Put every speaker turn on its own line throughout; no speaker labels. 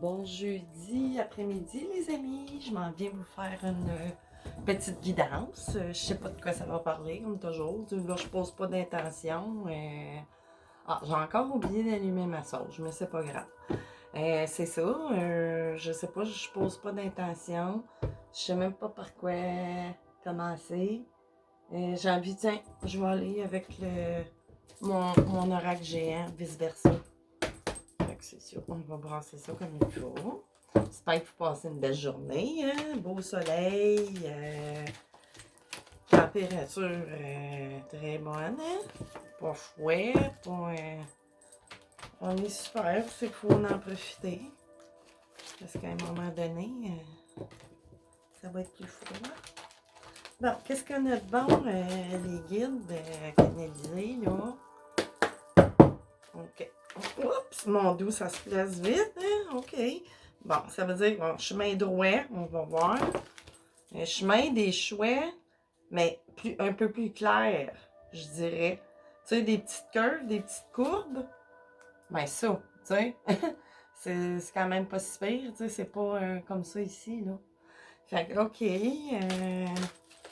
Bon jeudi après-midi les amis, je m'en viens vous faire une petite guidance. Je sais pas de quoi ça va parler comme toujours. Là je pose pas d'intention. J'ai encore oublié d'allumer ma sauge, mais c'est pas grave. C'est ça, je sais pas, je pose pas d'intention. Je sais même pas par quoi commencer. J'ai envie, tiens, je vais aller avec mon oracle géant, vice-versa. C'est sûr, on va brasser ça comme il faut. J'espère que vous passez une belle journée. Hein? Beau soleil. Température très bonne. Hein? Pas fouet. On est super. C'est qu'il faut en profiter. Parce qu'à un moment donné, ça va être plus froid. Bon, qu'est-ce qu'on a de bon? Les guides canalisés, là. OK. Oups, mon dos, ça se place vite. Hein? OK. Bon, ça veut dire, bon, chemin droit, on va voir. Un chemin des choix, mais un peu plus clair, je dirais. Tu sais, des petites curves, des petites courbes. Ben ça, tu sais, c'est quand même pas si pire, tu sais, c'est pas comme ça ici, là. Fait que, OK,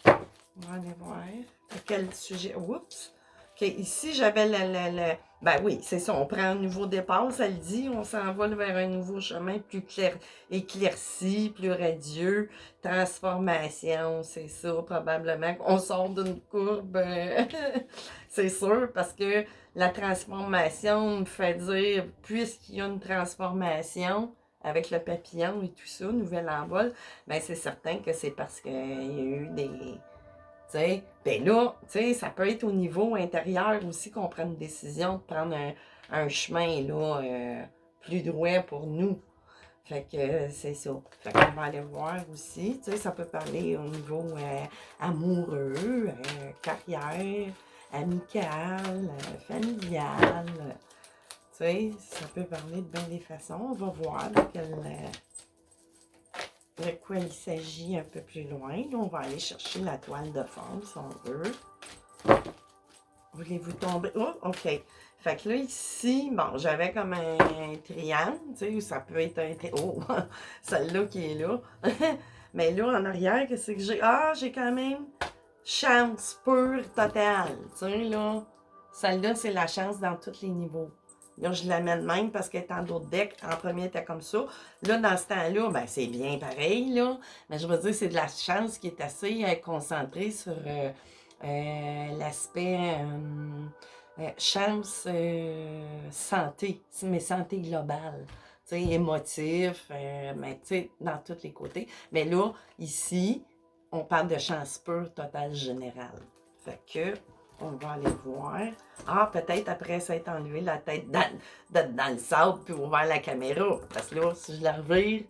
on va aller voir. À quel sujet? Oups! OK, ici, j'avais ben oui, c'est ça, on prend un nouveau départ, ça le dit, on s'envole vers un nouveau chemin plus clair, éclairci, plus radieux, transformation, c'est ça, probablement qu'on sort d'une courbe, c'est sûr, parce que la transformation me fait dire, puisqu'il y a une transformation avec le papillon et tout ça, nouvel envol, ben c'est certain que c'est parce qu'il y a eu des... Ben là, ça peut être au niveau intérieur aussi qu'on prenne une décision de prendre un chemin là, plus droit pour nous. Fait que c'est ça. Fait qu'on va aller voir aussi. Ça peut parler au niveau amoureux, carrière, amical, familial. Ça peut parler de bien des façons. On va voir de quoi il s'agit un peu plus loin. Là, on va aller chercher la toile de fond, si on veut. Voulez-vous tomber? Oh, OK. Fait que là, ici, bon, j'avais comme un triangle, où ça peut être un triangle. Oh, celle-là qui est là. Mais là, en arrière, qu'est-ce que j'ai? Ah, j'ai quand même chance pure totale. Là, celle-là, c'est la chance dans tous les niveaux. Là, je l'amène même parce qu'elle est en d'autres decks. En premier, elle était comme ça. Là, dans ce temps-là, ben, c'est bien pareil, là. Mais je veux dire, c'est de la chance qui est assez concentrée sur l'aspect chance santé, mais santé globale. Émotif, mais dans tous les côtés. Mais là, ici, on parle de chance pure totale générale. Fait que, on va aller voir. Ah, peut-être après ça être enlevé la tête dans le sable puis ouvert la caméra. Parce que là, si je la revire,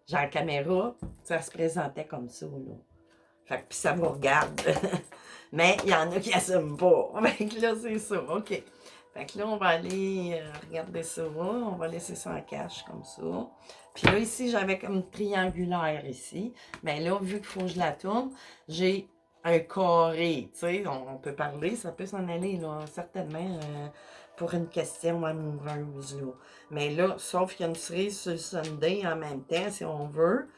j'ai la caméra, ça se présentait comme ça, là. Fait que puis ça vous regarde. Mais il y en a qui n'assument pas. Fait que là, c'est ça. OK. Fait que là, on va aller regarder ça. On va laisser ça en cache comme ça. Puis là, ici, j'avais comme triangulaire ici. Mais là, vu qu'il faut que je la tourne, j'ai un carré. Tu sais, on peut parler, ça peut s'en aller, là, certainement, pour une question amoureuse, là. Mais là, sauf qu'il y a une cerise sur le Sunday en même temps, si on veut.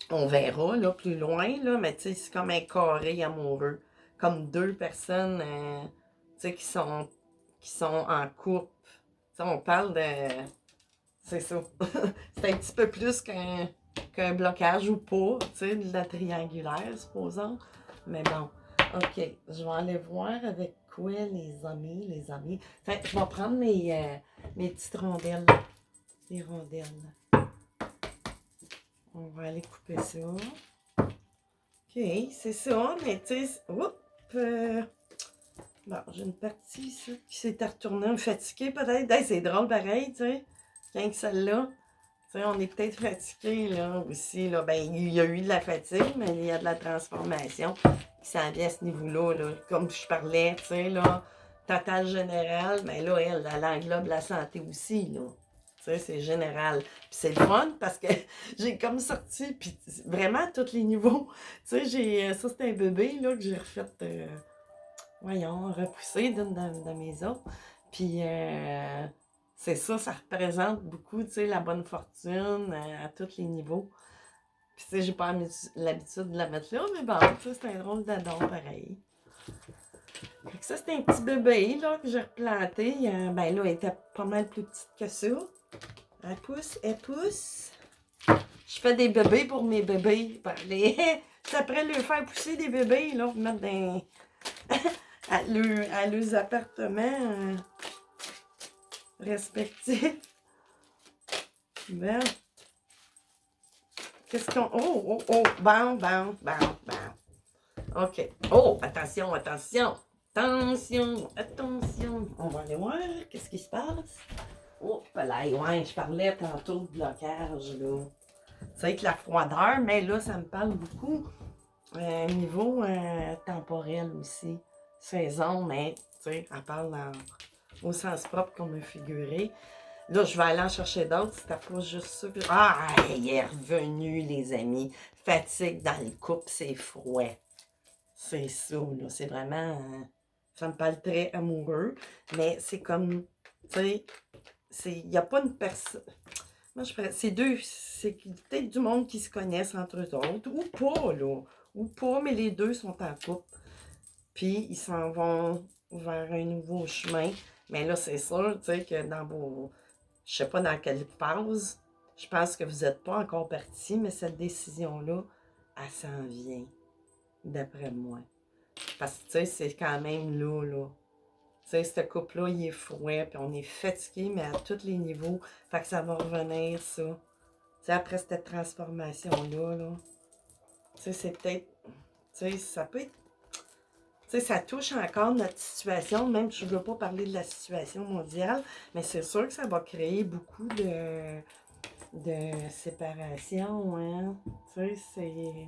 On verra, là, plus loin, là, mais tu sais, c'est comme un carré amoureux. Comme deux personnes, tu sais, qui sont en couple. T'sais, on parle de... C'est ça. C'est un petit peu plus qu'un blocage ou pas, tu sais, de la triangulaire, supposons. Mais bon, OK. Je vais aller voir avec quoi les amis. Enfin, je vais prendre mes petites rondelles. Les rondelles. On va aller couper ça. OK, c'est ça, mais tu sais, bon, j'ai une partie ici qui s'est retournée, fatiguée peut-être. Hey, c'est drôle pareil, tu sais, rien que celle-là. Tu sais, on est peut-être fatigué, là, aussi, là. Ben, il y a eu de la fatigue, mais il y a de la transformation qui s'en vient à ce niveau-là, là. Comme je parlais, tu sais, là, total général, mais là, elle englobe la santé aussi, là. Tu sais, c'est général. Puis c'est le fun parce que j'ai comme sorti, puis vraiment à tous les niveaux. Tu sais, ça c'est un bébé, là, que j'ai refait, voyons, repoussé d'une de mes autres. Puis c'est ça, ça représente beaucoup, tu sais, la bonne fortune à tous les niveaux. Puis, tu sais, j'ai pas l'habitude de la mettre là, mais bon, tu sais, c'est un drôle d'adon pareil. Fait que ça, c'est un petit bébé, là, que j'ai replanté. Ben là, elle était pas mal plus petite que ça. Elle pousse, elle pousse. Je fais des bébés pour mes bébés. C'est après leur faire pousser des bébés, là, pour mettre dans... à leurs appartements respectifs. Ben, qu'est-ce qu'on... Oh, oh, oh, bon, bon, bon, bon. OK. Oh, attention, attention. Attention, attention. On va aller voir qu'est-ce qui se passe. Oh, là, ouais, je parlais tantôt de blocage, là. C'est avec la froideur, mais là, ça me parle beaucoup niveau temporel aussi. Saison, mais, tu sais, elle parle au sens propre qu'on me figuré. Là, je vais aller en chercher d'autres. C'était pas juste ça. Ah, il est revenu, les amis. Fatigue dans le couple, c'est froid. C'est ça, là. C'est vraiment... ça me parle très amoureux. Mais c'est comme... Tu sais, il n'y a pas une personne... Moi, c'est deux... C'est peut-être du monde qui se connaissent entre eux autres. Ou pas, là. Ou pas, mais les deux sont en couple. Puis, ils s'en vont vers un nouveau chemin. Mais là, c'est sûr, tu sais, que dans vos... Je sais pas dans quelle phase. Je pense que vous n'êtes pas encore partis, mais cette décision-là, elle s'en vient, d'après moi. Parce que, tu sais, c'est quand même là, là. Tu sais, ce couple-là, il est fouet, puis on est fatigué, mais à tous les niveaux. Fait que ça va revenir, ça. Tu sais, après cette transformation-là, là. Tu sais, c'est peut-être... Tu sais, ça peut être... Tu sais, ça touche encore notre situation, même si je ne veux pas parler de la situation mondiale, mais c'est sûr que ça va créer beaucoup de séparation, hein. Tu sais,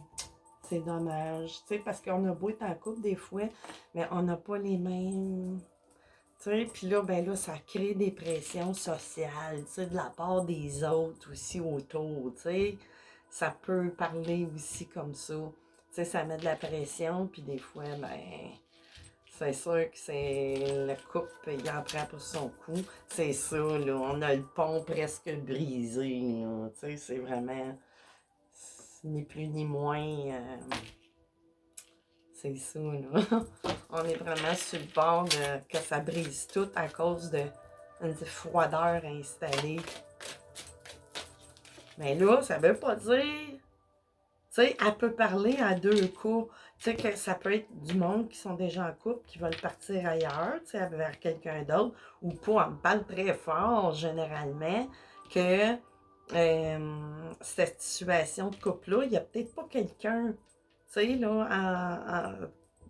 c'est dommage. Tu sais, parce qu'on a beau être en couple des fois, mais on n'a pas les mêmes... Tu sais, puis là, ben là, ça crée des pressions sociales, tu sais, de la part des autres aussi autour, tu sais. Ça peut parler aussi comme ça. Tu sais, ça met de la pression, puis des fois, ben, c'est sûr que c'est le couple, il en prend pour son coup. C'est ça, là, on a le pont presque brisé, là. Tu sais, c'est vraiment, ni plus ni moins, c'est ça, là. On est vraiment sur le bord que ça brise tout à cause d'une froideur installée. Mais là, ça veut pas dire... Tu sais, elle peut parler à deux cas. Tu sais, que ça peut être du monde qui sont déjà en couple, qui veulent partir ailleurs, tu sais, vers quelqu'un d'autre, ou pas. Elle me parle très fort, généralement, que cette situation de couple-là, il n'y a peut-être pas quelqu'un, tu sais, là,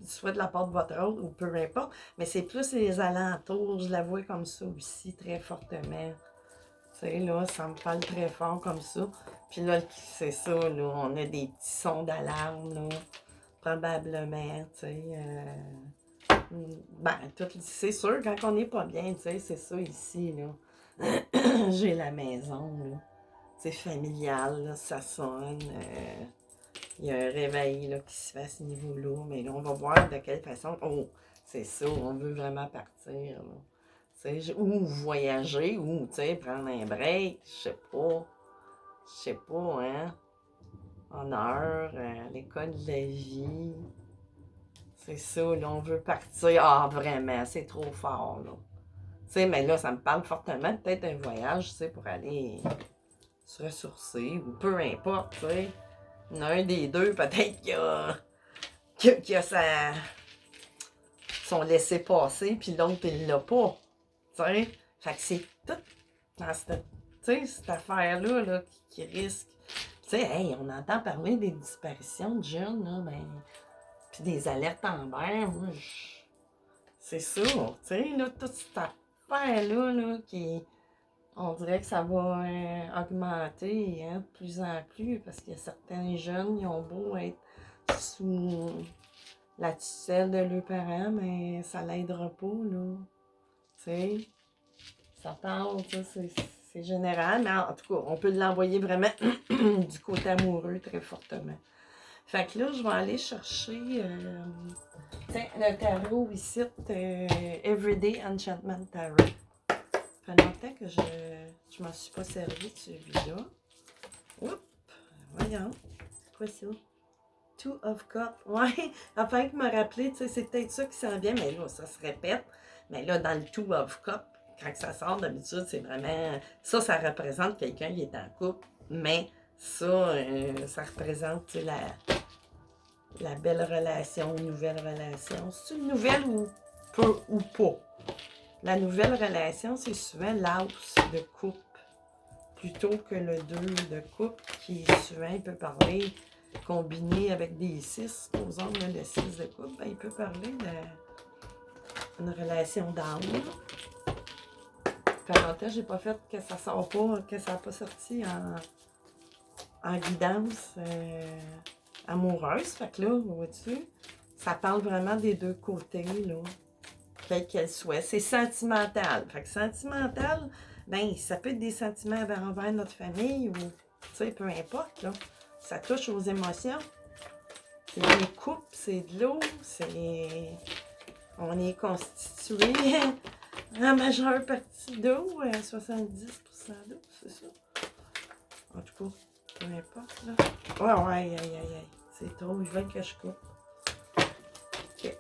soit de la part de votre autre, ou peu importe, mais c'est plus les alentours. Je la vois comme ça aussi, très fortement. Tu sais, là, ça me parle très fort comme ça. Puis là, c'est ça, là, on a des petits sons d'alarme, là, probablement, tu sais. Ben, c'est sûr, quand on n'est pas bien, tu sais, c'est ça ici, là. J'ai la maison, là. C'est familial, là, ça sonne. Il y a un réveil, là, qui se fait à ce niveau-là. Mais là, on va voir de quelle façon. Oh, c'est ça, on veut vraiment partir, là. Ou voyager, ou, tu sais, prendre un break, je sais pas, hein, en heure, l'école de la vie, c'est ça, là, on veut partir, ah, vraiment, c'est trop fort, là, tu sais, mais là, ça me parle fortement, peut-être un voyage, tu sais, pour aller se ressourcer, ou peu importe, tu sais, il y en a un des deux, peut-être qui a son laissé-passer, puis l'autre, il l'a pas, tu sais, fait que c'est tout dans cette affaire-là là, qui risque. Tu sais, hey, on entend parler des disparitions de jeunes, là, ben, puis des alertes en mer, moi, c'est ça, tu sais, là, toute cette affaire-là, là, qui, on dirait que ça va augmenter, hein, de plus en plus, parce qu'il y a certains jeunes, ils ont beau être sous la tutelle de leurs parents, mais ça l'aidera pas, là, tu sais. Ça parle, ça, c'est général, mais en tout cas, on peut l'envoyer vraiment du côté amoureux très fortement. Fait que là, je vais aller chercher tiens, le tarot ici, Everyday Enchantment Tarot. Ça fait longtemps que je m'en suis pas servi de celui-là. Oups! Voyons. C'est quoi ça? Two of Cups. Ouais, afin de me rappeler, tu sais, c'est peut-être ça qui s'en vient, mais là, ça se répète. Mais là, dans le Two of Cups, quand ça sort, d'habitude, c'est vraiment... Ça représente quelqu'un qui est en couple, mais ça représente, tu sais, la belle relation, nouvelle relation. C'est une nouvelle ou peu ou pas. La nouvelle relation, c'est souvent l'as de coupe, plutôt que le 2 de coupe, qui souvent il peut parler combiné avec des 6, supposons le 6 de coupe, ben, il peut parler d'une relation d'âme. Ça fait longtemps que j'ai pas fait que ça sort pas, que ça n'a pas sorti en guidance amoureuse. Fait que là, vois-tu, ça parle vraiment des deux côtés, là, quelle qu'elle soit. C'est sentimental. Fait que sentimental, ben, ça peut être des sentiments envers notre famille ou, tu sais, peu importe, là. Ça touche aux émotions. Les coupes, c'est de l'eau, on est constitué en majeure partie d'eau, 70% d'eau, c'est ça. En tout cas, peu importe, là. Ouais, aïe, aïe, aïe. C'est trop, il veut que je coupe. Ok.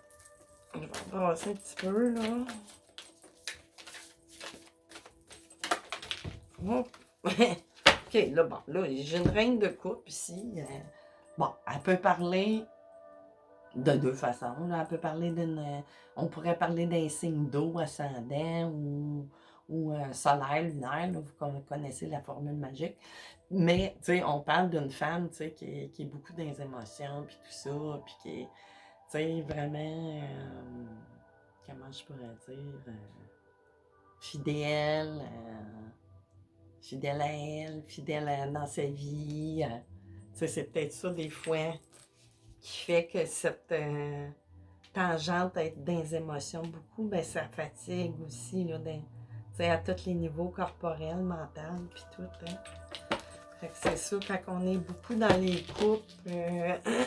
Je vais brasser un petit peu, là. Oh. Ok, là, bon, là, j'ai une reine de coupe ici. Bon, elle peut parler de deux façons. Là. Elle peut parler on pourrait parler d'un signe d'eau ascendant ou solaire, lunaire. Là, vous connaissez la formule magique. Mais, tu sais, on parle d'une femme, tu sais, qui est beaucoup dans les émotions, puis tout ça, puis qui est, tu sais, vraiment, comment je pourrais dire, fidèle, fidèle à elle, dans sa vie. Tu sais, c'est peut-être ça, des fois, qui fait que cette tangente à être dans les émotions beaucoup, ben ça fatigue aussi, là, à tous les niveaux corporels, mental, puis tout. Hein. Fait que c'est ça, quand on est beaucoup dans les couples,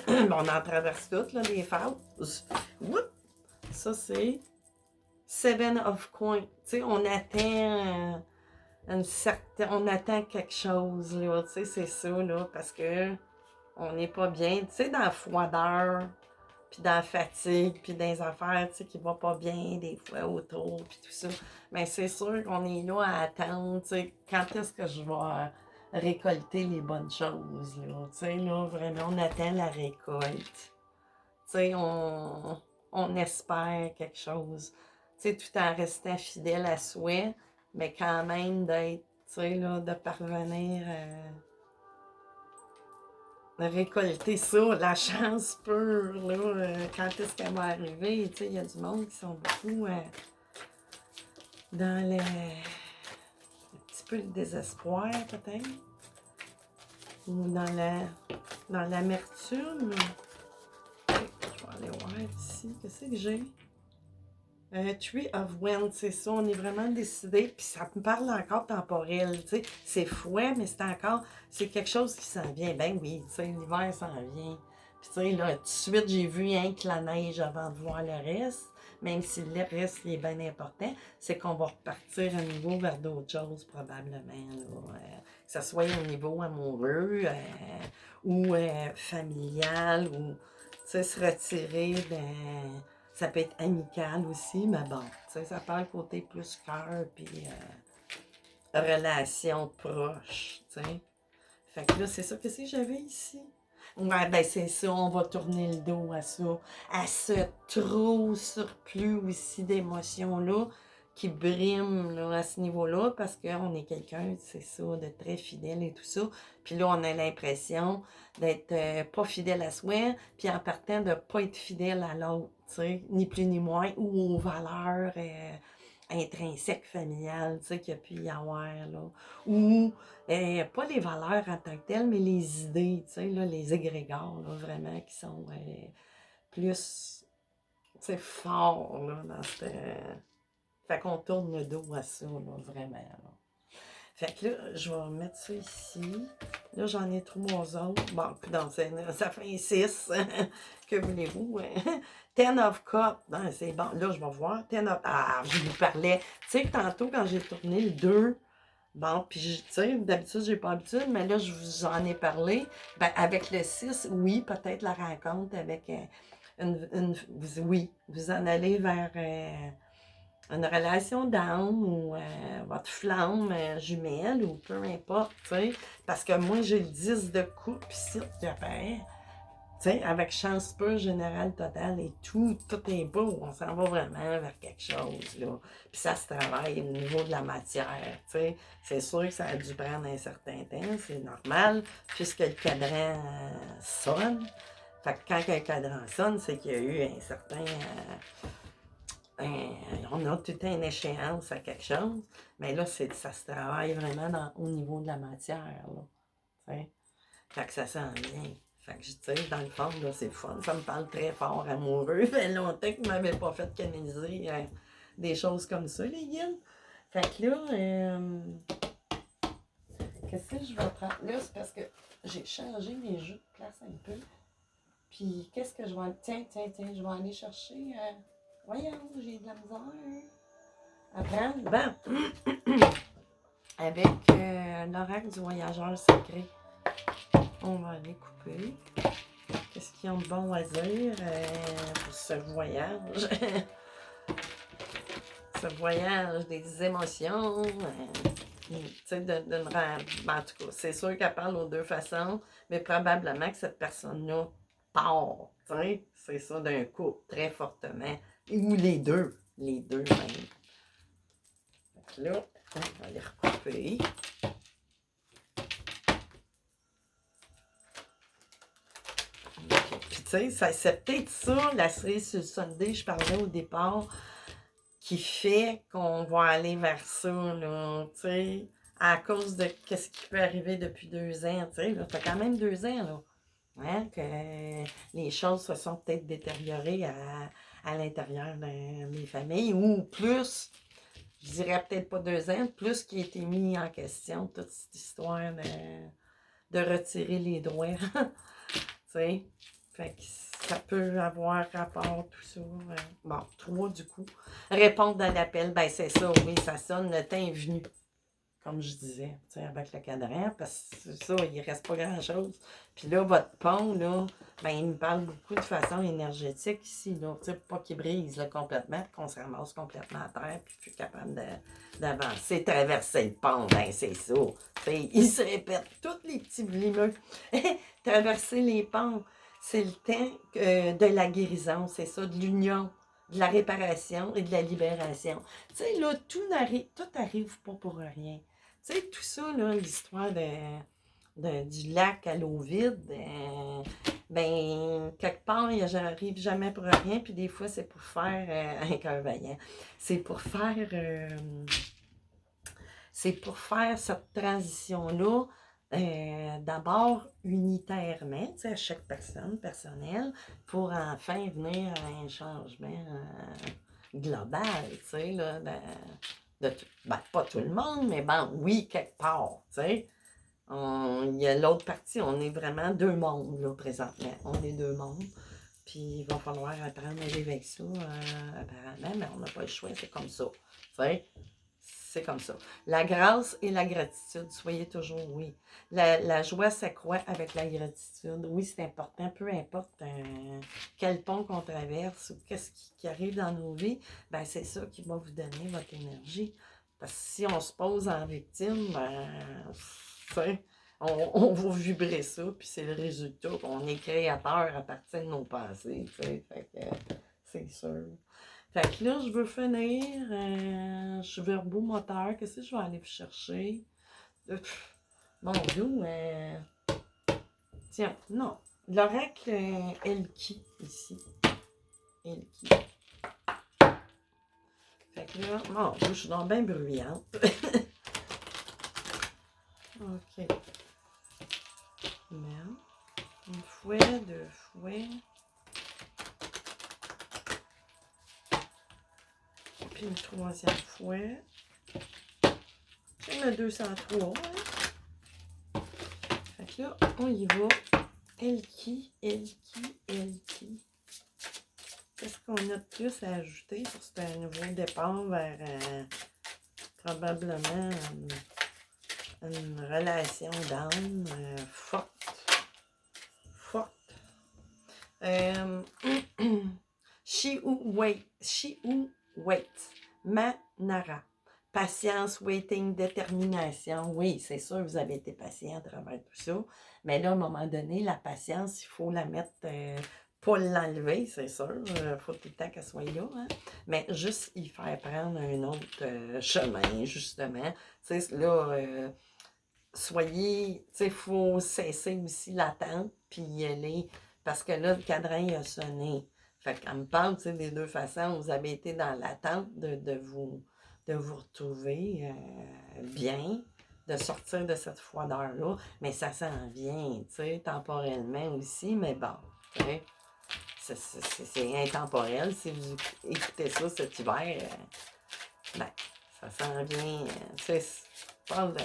on en traverse toutes, là, les phases. Ça, c'est Seven of Coins. Tu sais, on attend on attend quelque chose, là, tu sais, c'est ça, là, parce que on n'est pas bien, tu sais, dans la froideur, puis dans la fatigue, puis dans les affaires, tu sais, qui vont pas bien, des fois, autour, puis tout ça. Mais c'est sûr qu'on est là à attendre, tu sais, quand est-ce que je vais récolter les bonnes choses, là, tu sais, là, vraiment, on attend la récolte. Tu sais, on espère quelque chose, tu sais, tout en restant fidèle à soi, mais quand même d'être, tu sais, là, de parvenir à récolter ça, la chance pure, là, quand est-ce qu'elle va arriver, tu sais, il y a du monde qui sont beaucoup dans un petit peu le désespoir, peut-être, ou dans l'amertume. Je vais aller voir ici, qu'est-ce que j'ai? Tree of Wind, c'est ça, on est vraiment décidé, puis ça me parle encore temporel, tu sais, c'est fouet, mais c'est quelque chose qui s'en vient, ben oui, tu sais, l'hiver s'en vient, puis tu sais, là, tout de suite, j'ai vu rien que la neige avant de voir le reste, même si le reste est bien important, c'est qu'on va repartir à nouveau vers d'autres choses, probablement, là, que ce soit au niveau amoureux, ou familial, ou, tu sais, se retirer d'un... Ça peut être amical aussi, mais bon, tu sais, ça parle côté plus cœur, puis relation proche, tu sais. Fait que là, c'est ça que j'avais ici. Ouais, ben c'est ça, on va tourner le dos à ce trop surplus aussi d'émotions-là qui brime là, à ce niveau-là, parce qu'on est quelqu'un, c'est ça, de très fidèle et tout ça. Puis là, on a l'impression d'être pas fidèle à soi, puis en partant de pas être fidèle à l'autre, tu sais, ni plus ni moins, ou aux valeurs intrinsèques familiales, tu sais, qu'il y a pu y avoir, là. Ou pas les valeurs en tant que telles, mais les idées, tu sais, là, les égrégores, là, vraiment, qui sont plus, tu sais, forts, là, dans cette... Fait qu'on tourne le dos à ça, là, vraiment, là. Fait que là, je vais mettre ça ici. Là, j'en ai 3 autres. Bon, donc, ça fait 6. Que voulez-vous? Ten of Cups. Ben, c'est bon. Là, je vais voir. Ten of... Ah, je vous parlais. Tu sais, tantôt, quand j'ai tourné le 2, bon, puis, tu sais, d'habitude, j'ai pas l'habitude, mais là, je vous en ai parlé. Ben, avec le 6, oui, peut-être la rencontre avec oui, vous en allez vers une relation d'âme ou votre flamme jumelle ou peu importe, tu sais. Parce que moi, j'ai le 10 de coupe ici, qui apparaît. Tu sais, avec chance peu générale totale et tout est beau. On s'en va vraiment vers quelque chose, là. Puis ça se travaille au niveau de la matière, tu sais. C'est sûr que ça a dû prendre un certain temps, c'est normal, puisque le cadran sonne. Fait que quand un cadran sonne, c'est qu'il y a eu un certain... on a tout le temps une échéance à quelque chose, mais là, ça se travaille vraiment au niveau de la matière, là. Tu sais. Fait que ça sent bien. Fait que, tu sais, dans le fond, là, c'est fun. Ça me parle très fort amoureux. Ça fait longtemps que vous m'avez pas fait canaliser des choses comme ça, les guides. Fait que là, qu'est-ce que je vais prendre? Là, c'est parce que j'ai changé mes jeux de place un peu. Puis, qu'est-ce que je vais... Tiens, je vais aller chercher... Voyons, j'ai de la misère à prendre. Bon, avec l'oracle du voyageur sacré. On va aller couper. Qu'est-ce qu'ils ont de bon à dire pour ce voyage? Ce voyage des émotions. Tu sais, en tout cas, c'est sûr qu'elle parle aux deux façons, mais probablement que cette personne-là part. Tu sais, c'est ça d'un coup, très fortement. Ou les deux même. Là, on va les recouper. Puis tu sais, c'est peut-être ça, la série sur le Sunday, je parlais au départ, qui fait qu'on va aller vers ça, là, tu sais, à cause de qu'est-ce qui peut arriver depuis 2 ans, tu sais, là, ça fait quand même 2 ans, là, hein, que les choses se sont peut-être détériorées à l'intérieur de mes familles, ou plus, je dirais peut-être pas 2 ans, plus qui a été mis en question, toute cette histoire de retirer les droits, tu sais. Fait que ça peut avoir rapport, tout ça. Bon, 3 du coup. Répondre à l'appel, ben c'est ça, oui, ça sonne, le temps est venu. Comme je disais, tu sais, avec le cadran, parce que c'est ça, il reste pas grand-chose. Puis là, votre pont, là, ben il me parle beaucoup de façon énergétique ici, là. Tu sais, pas qu'il brise là, complètement, puis qu'on se ramasse complètement à terre, puis plus capable d'avancer, traverser le pont, ben c'est ça. Tu sais, il se répète, tous les petits blimeux. Traverser les ponts. C'est le temps de la guérison, c'est ça, de l'union, de la réparation et de la libération. Tu sais, là, tout arrive pas pour rien. Tu sais, tout ça, là, l'histoire du lac à l'eau vide, ben, quelque part, j'arrive jamais pour rien, puis des fois, c'est pour faire un cœur vaillant. C'est pour faire cette transition-là d'abord unitairement, tu sais, à chaque personne, personnelle, pour enfin venir à un changement global, tu sais, là, ben, pas tout le monde, mais bon, oui, quelque part, tu sais. Il y a l'autre partie, on est vraiment 2 mondes, là, présentement. On est 2 mondes. Puis il va falloir apprendre à vivre avec ça, apparemment, mais on n'a pas le choix, c'est comme ça. Tu sais, c'est comme ça. La grâce et la gratitude, soyez toujours oui. La joie s'accroît avec la gratitude. Oui, c'est important, peu importe quel pont qu'on traverse ou qu'est-ce qui arrive dans nos vies, ben c'est ça qui va vous donner votre énergie. Parce que si on se pose en victime, ben, on va vibrer ça, puis c'est le résultat qu'on est créateur à partir de nos pensées, tu sais, fait que c'est sûr. Fait que là, je veux finir, je suis verbomoteur, qu'est-ce que je vais aller chercher? Mon Dieu, tiens, non, l'oracle Elki, ici, Elki. Fait que là, mon Dieu, je suis donc bien bruyante. OK. Merde. Une fouet, 2 fouets. Puis une 3e fouet. J'ai le 203. Hein? Fait que que là, on y va. Elki. Qu'est-ce qu'on a de plus à ajouter pour ce nouveau départ vers probablement une relation d'âme forte. She who wait. Manara. Patience, waiting, détermination. Oui, c'est sûr, vous avez été patient à travers tout ça. Mais là, à un moment donné, la patience, il faut la mettre, pas l'enlever, c'est sûr. Il faut tout le temps qu'elle soit là. Hein? Mais juste y faire prendre un autre chemin, justement. Tu sais, là, soyez, tu sais, il faut cesser aussi l'attente, puis y aller. Parce que là, le cadran, il a sonné. Fait qu'elle me parle, tu sais, des deux façons. Vous avez été dans l'attente de vous retrouver bien, de sortir de cette froideur-là. Mais ça s'en vient, tu sais, temporellement aussi. Mais bon, tu sais, c'est intemporel. Si vous écoutez ça cet hiver, ben, ça s'en vient. Tu sais, je parle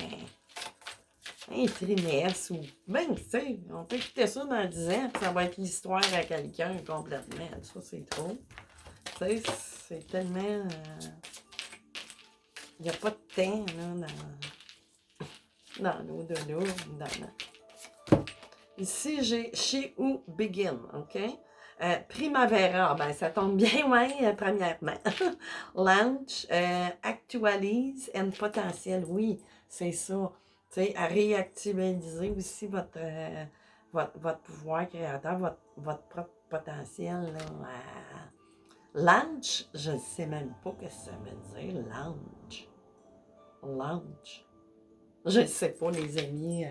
un trimestre ou même, tu sais, on peut écouter ça dans 10 ans, puis ça va être l'histoire à quelqu'un complètement. Ça, c'est trop. Tu sais, c'est tellement. Il n'y a pas de temps, là, dans l'au-delà. Ici, j'ai She Who Begin, OK? Primavera, ben ça tombe bien, ouais, premièrement. Launch, actualise and potentiel, oui, c'est ça. Tu sais, à réactualiser aussi votre pouvoir créateur, votre propre potentiel. Là, launch, je ne sais même pas ce que ça veut dire, launch. Launch. Je ne sais pas, les amis.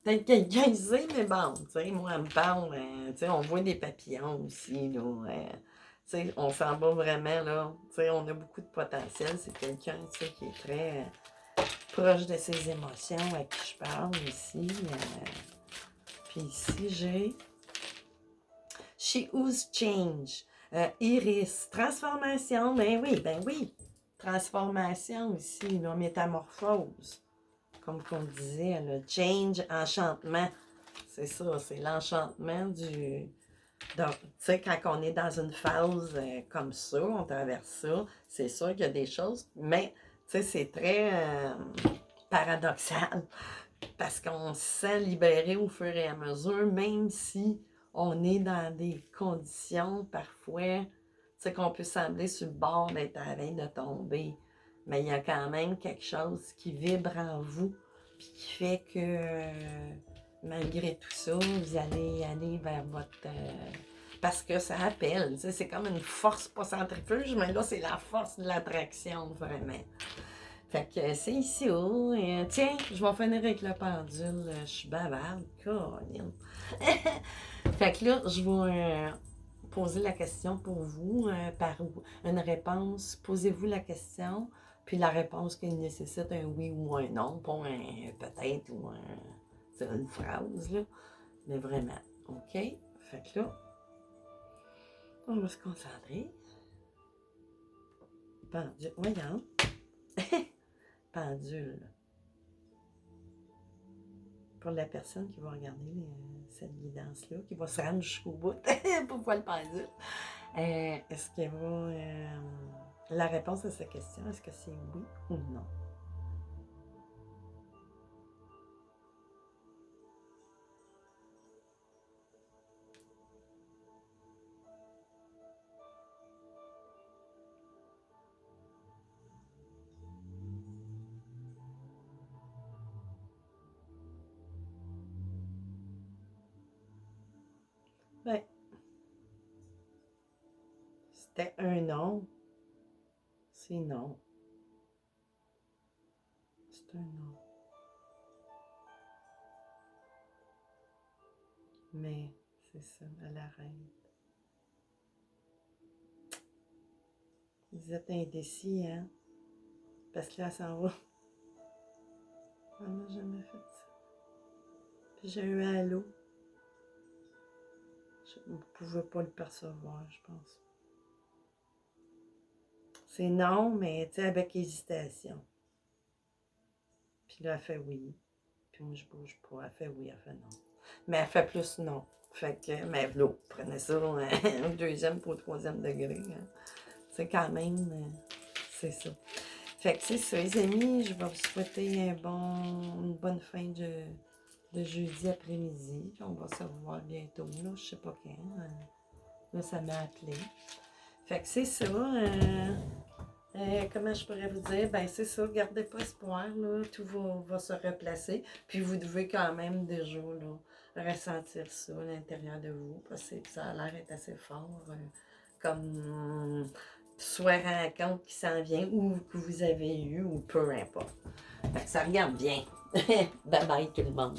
Peut-être quelqu'un le sait, mais bon, tu sais, moi, elle me parle, tu sais, on voit des papillons aussi, là. Tu sais, on s'en va vraiment, là. Tu sais, on a beaucoup de potentiel. C'est quelqu'un, tu sais, qui est très proche de ses émotions, à qui je parle ici. Puis ici, j'ai She Who's Change. Iris. Transformation, ben oui. Transformation ici, là, métamorphose. Comme qu'on disait, le change, enchantement. C'est ça, c'est l'enchantement du... Donc, tu sais, quand on est dans une phase comme ça, on traverse ça, c'est sûr qu'il y a des choses, mais, tu sais, c'est très paradoxal, parce qu'on se sent libéré au fur et à mesure, même si on est dans des conditions, parfois, tu sais, qu'on peut sembler sur le bord d'être à la veille de tomber, mais il y a quand même quelque chose qui vibre en vous, puis qui fait que malgré tout ça, vous allez aller vers votre... parce que ça appelle, tu sais, c'est comme une force, pas centrifuge, mais là, c'est la force de l'attraction, vraiment. Fait que c'est ici, tiens, je vais finir avec le pendule, je suis bavarde, Caroline. Fait que là, je vais poser la question pour vous, par une réponse, posez-vous la question, puis la réponse qui nécessite un oui ou un non, pas un peut-être ou une phrase, là, mais vraiment, OK? Fait que là, on va se concentrer. Pendule, voyons. Pendule. Pour la personne qui va regarder cette guidance-là, qui va se rendre jusqu'au bout pour voir le pendule. Est-ce qu'elle va... la réponse à cette question, est-ce que c'est oui ou non? Ben, c'était un non. C'est non. C'est un non. Mais, c'est ça, elle arrête. Vous êtes indécis, hein? Parce que là, ça s'en va. Elle n'a jamais fait ça. Puis j'ai eu un allô. Vous ne pouvez pas le percevoir, je pense. C'est non, mais tu sais, avec hésitation. Puis là, elle fait oui. Puis moi, je bouge pas. Elle fait oui, elle fait non. Mais elle fait plus non. Fait que, mais l'autre, prenez ça au deuxième pour au troisième degré. Hein. C'est quand même, c'est ça. Fait que c'est ça, les amis, je vais vous souhaiter une bonne fin de jeudi après-midi. On va se revoir bientôt, là, je sais pas quand. Là, ça m'a appelé. Fait que c'est ça. Comment je pourrais vous dire? Ben, c'est ça, gardez pas espoir, là. Tout va se replacer. Puis vous devez quand même déjà, là, ressentir ça à l'intérieur de vous, parce que ça a l'air d'être assez fort. Comme soit rencontre qui s'en vient, ou que vous avez eu, ou peu importe. Fait que ça regarde bien. Bye bye tout le monde.